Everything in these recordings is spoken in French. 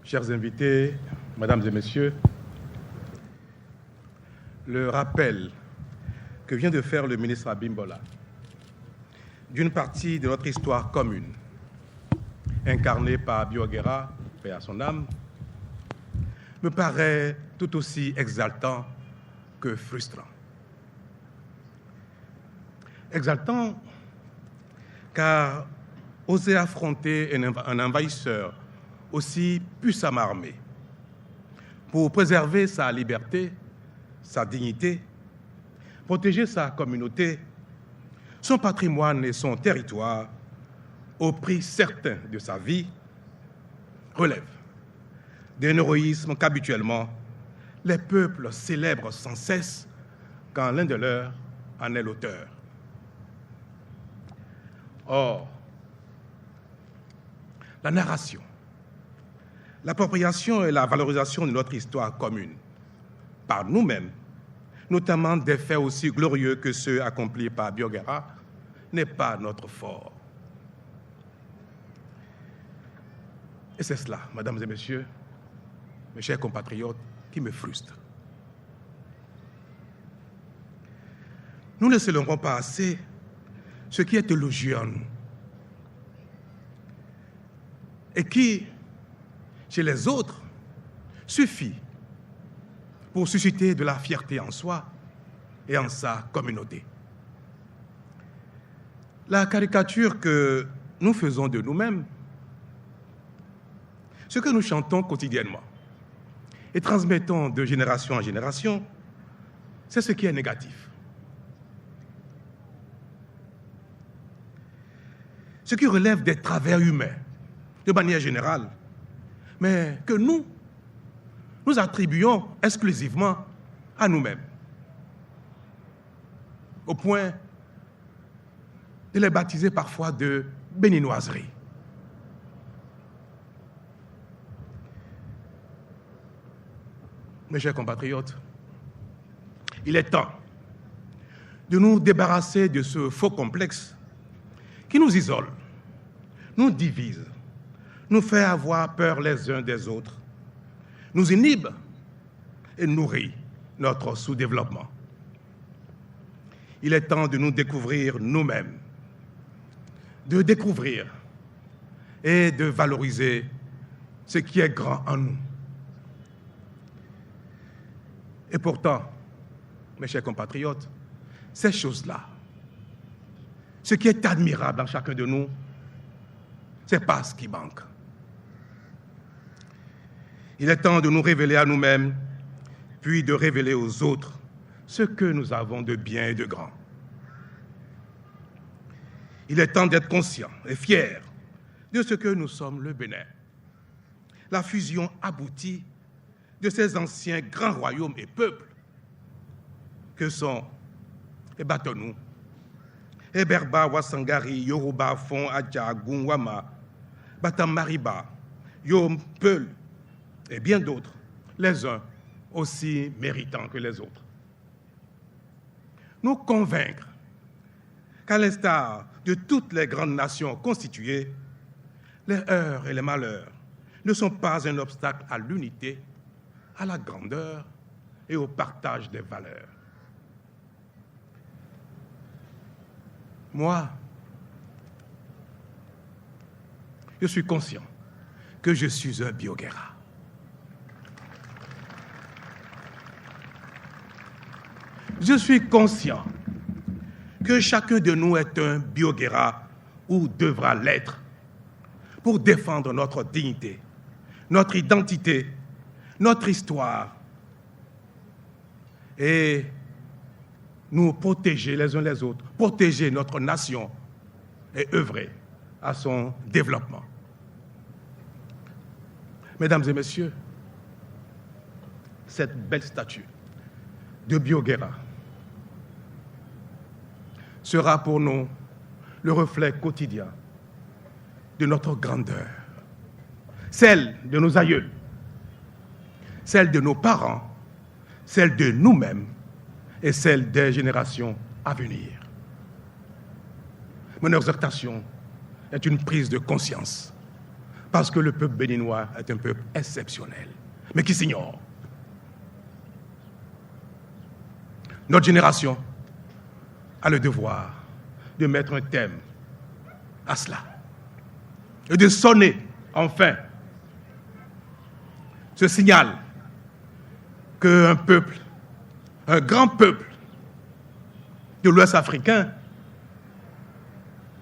Chers invités, mesdames et messieurs, le rappel que vient de faire le ministre Abimbola d'une partie de notre histoire commune, incarnée par Bioguera, paix à son âme, me paraît tout aussi exaltant que frustrant. Exaltant car oser affronter un envahisseur aussi puissamment armé pour préserver sa liberté, sa dignité, protéger sa communauté, son patrimoine et son territoire au prix certain de sa vie, relève d'un héroïsme qu'habituellement les peuples célèbrent sans cesse quand l'un de leurs en est l'auteur. Or, la narration, l'appropriation et la valorisation de notre histoire commune par nous-mêmes, notamment des faits aussi glorieux que ceux accomplis par Bioguera, n'est pas notre fort. Et c'est cela, mesdames et messieurs, mes chers compatriotes, qui me frustre. Nous ne célébrons pas assez ce qui est élogieux en nous et qui, chez les autres, suffit pour susciter de la fierté en soi et en sa communauté. La caricature que nous faisons de nous-mêmes, ce que nous chantons quotidiennement et transmettons de génération en génération, c'est ce qui est négatif. Ce qui relève des travers humains, de manière générale, mais que nous attribuons exclusivement à nous-mêmes, au point de les baptiser parfois de béninoiseries. Mes chers compatriotes, il est temps de nous débarrasser de ce faux complexe qui nous isole, nous divise, nous fait avoir peur les uns des autres, nous inhibe et nourrit notre sous-développement. Il est temps de nous découvrir nous-mêmes, de découvrir et de valoriser ce qui est grand en nous. Et pourtant, mes chers compatriotes, ces choses-là, ce qui est admirable en chacun de nous, c'est pas ce qui manque. Il est temps de nous révéler à nous-mêmes, puis de révéler aux autres ce que nous avons de bien et de grand. Il est temps d'être conscients et fiers de ce que nous sommes le Bénin. La fusion aboutie de ces anciens grands royaumes et peuples que sont Batonou, Berba, Wasangari, Yoruba, Fon, Adja, Gungwama, Batam Mariba, Yom, Peul, et bien d'autres, les uns aussi méritants que les autres. Nous convaincre qu'à l'instar de toutes les grandes nations constituées, les heurts et les malheurs ne sont pas un obstacle à l'unité, à la grandeur et au partage des valeurs. Moi, je suis conscient que je suis un Bioguera. Je suis conscient que chacun de nous est un Bioguera ou devra l'être pour défendre notre dignité, notre identité, notre histoire et nous protéger les uns les autres, protéger notre nation et œuvrer à son développement. Mesdames et messieurs, cette belle statue de Bioguera sera pour nous le reflet quotidien de notre grandeur, celle de nos aïeux, celle de nos parents, celle de nous-mêmes et celle des générations à venir. Mon exhortation est une prise de conscience parce que le peuple béninois est un peuple exceptionnel, mais qui s'ignore. Notre génération a le devoir de mettre un thème à cela et de sonner enfin ce signal qu'un peuple, un grand peuple de l'Ouest africain,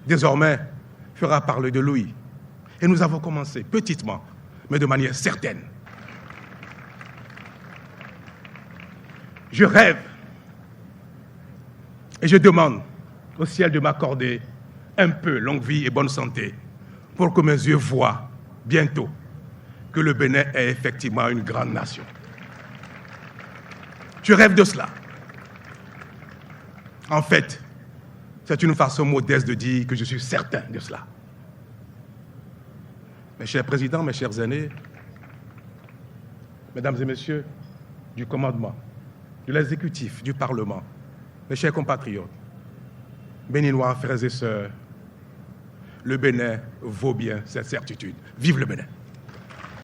désormais fera parler de lui. Et nous avons commencé petitement, mais de manière certaine. Je rêve et je demande au ciel de m'accorder un peu longue vie et bonne santé pour que mes yeux voient bientôt que le Bénin est effectivement une grande nation. Je rêve de cela. En fait, c'est une façon modeste de dire que je suis certain de cela. Mes chers présidents, mes chers aînés, mesdames et messieurs du commandement, de l'exécutif, du Parlement, mes chers compatriotes, Béninois, frères et sœurs, le Bénin vaut bien cette certitude. Vive le Bénin!